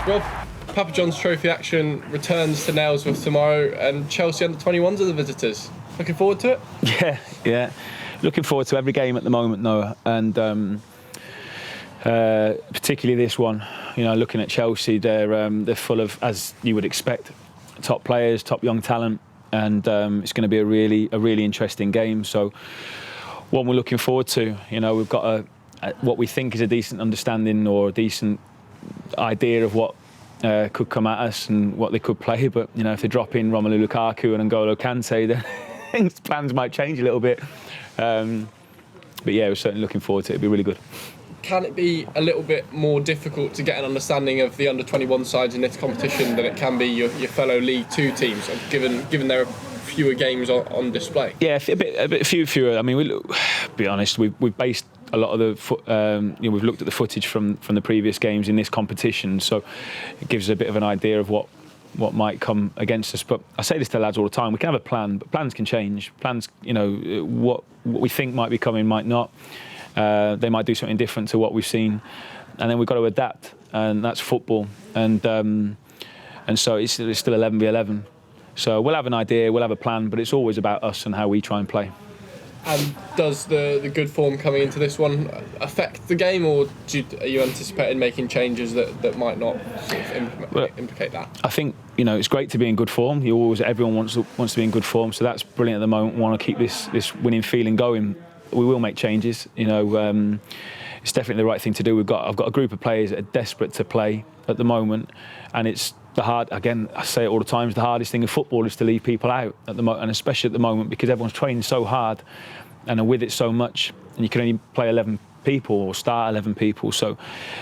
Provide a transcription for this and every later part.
Rob, Papa John's Trophy action returns to Nailsworth tomorrow, and Chelsea under-21s are the visitors. Looking forward to it? Yeah. Looking forward to every game at the moment, Noah, and particularly this one. You know, looking at Chelsea, they're full of, as you would expect, top players, top young talent, and it's going to be a really interesting game. So, one we're looking forward to. You know, we've got what we think is a decent understanding or a decent idea of what could come at us and what they could play. But you know, if they drop in Romelu Lukaku and N'Golo Kante, then plans might change a little bit. But yeah, we're certainly looking forward to it. It'll be really good. Can it be a little bit more difficult to get an understanding of the under-21 sides in this competition than it can be your fellow League Two teams, given there are fewer games on display? Yeah, a bit fewer. I mean, be honest, we've based a lot of the we've looked at the footage from the previous games in this competition, so it gives us a bit of an idea of what might come against us. But I say this to the lads all the time: we can have a plan, but plans can change. Plans, you know, what we think might be coming might not. They might do something different to what we've seen, and then we've got to adapt, and that's football. And so it's still 11v11. So we'll have an idea, we'll have a plan, but it's always about us and how we try and play. And does the good form coming into this one affect the game, or are you anticipating making changes that might not sort of implicate that? I think, you know, it's great to be in good form. Everyone wants to be in good form, so that's brilliant at the moment. We want to keep this winning feeling going. We will make changes. You know, it's definitely the right thing to do. I've got a group of players that are desperate to play at the moment, and it's again, I say it all the time, it's the hardest thing in football is to leave people out at the moment, and especially at the moment because everyone's training so hard and are with it so much, and you can only play 11 people or start 11 people. So,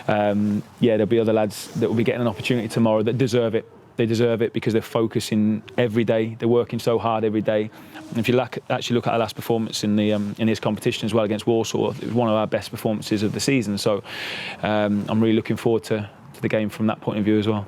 there'll be other lads that will be getting an opportunity tomorrow that deserve it. They deserve it because they're focusing every day. They're working so hard every day. And if you actually look at our last performance in this competition as well against Warsaw, it was one of our best performances of the season. So I'm really looking forward to the game from that point of view as well.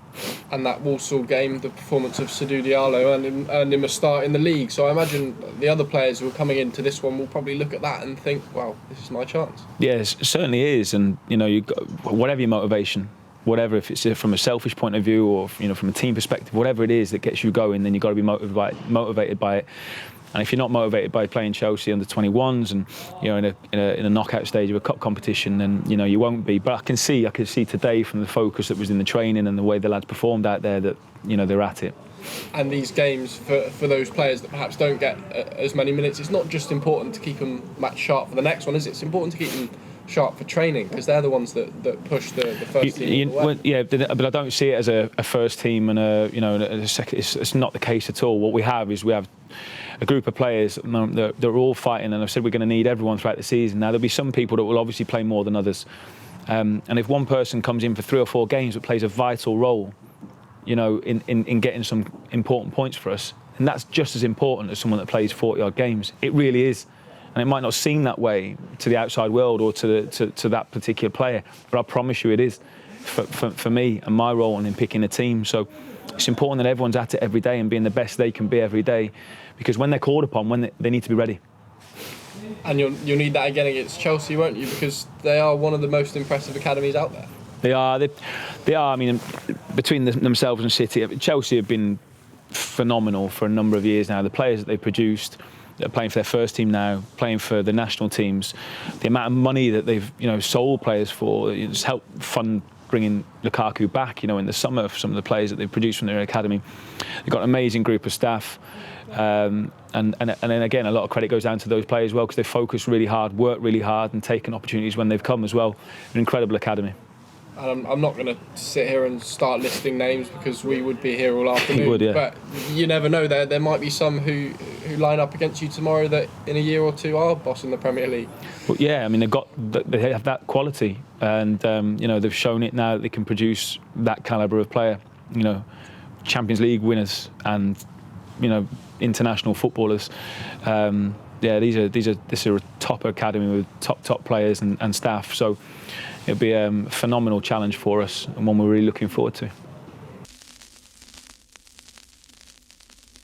And that Walsall game, the performance of Sadou Diallo earned him a start in the league. So I imagine the other players who are coming into this one will probably look at that and think, "Wow, this is my chance." Yes, it certainly is. And you know, you've got, whatever your motivation, whatever, if it's from a selfish point of view or from a team perspective, whatever it is that gets you going, then you've got to be motivated by it. And if you're not motivated by playing Chelsea under 21s and in a knockout stage of a cup competition, then you won't be. But I can see today from the focus that was in the training and the way the lads performed out there that they're at it. And these games for those players that perhaps don't get as many minutes, it's not just important to keep them match sharp for the next one, is it? It's important to keep them sharp for training because they're the ones that push the first team. Yeah, but I don't see it as a first team and a second. It's not the case at all. What we have is a group of players that are all fighting, and I've said we're going to need everyone throughout the season. Now there'll be some people that will obviously play more than others, and if one person comes in for 3 or 4 games but plays a vital role, in getting some important points for us, and that's just as important as someone that plays 40-odd games. It really is. And it might not seem that way to the outside world or to that particular player, but I promise you it is for me and my role in picking a team. So it's important that everyone's at it every day and being the best they can be every day, because when they're called upon, they need to be ready. And you'll need that again against Chelsea, won't you? Because they are one of the most impressive academies out there. They are. They are. I mean, between themselves and City, Chelsea have been phenomenal for a number of years now. The players that they've produced, they're playing for their first team now, playing for the national teams. The amount of money that they've sold players for, it's helped fund bringing Lukaku back. In the summer, for some of the players that they've produced from their academy, they've got an amazing group of staff. And then again, a lot of credit goes down to those players as well because they focus really hard, work really hard, and taken opportunities when they've come as well. An incredible academy. And I'm not going to sit here and start listing names because we would be here all afternoon. You would, yeah. But you never know. There might be some who line up against you tomorrow that in a year or two are bossing the Premier League. Well, yeah, I mean they have that quality, and they've shown it now that they can produce that calibre of player. Champions League winners and international footballers. These are a top academy with top players and staff. So it'll be a phenomenal challenge for us and one we're really looking forward to.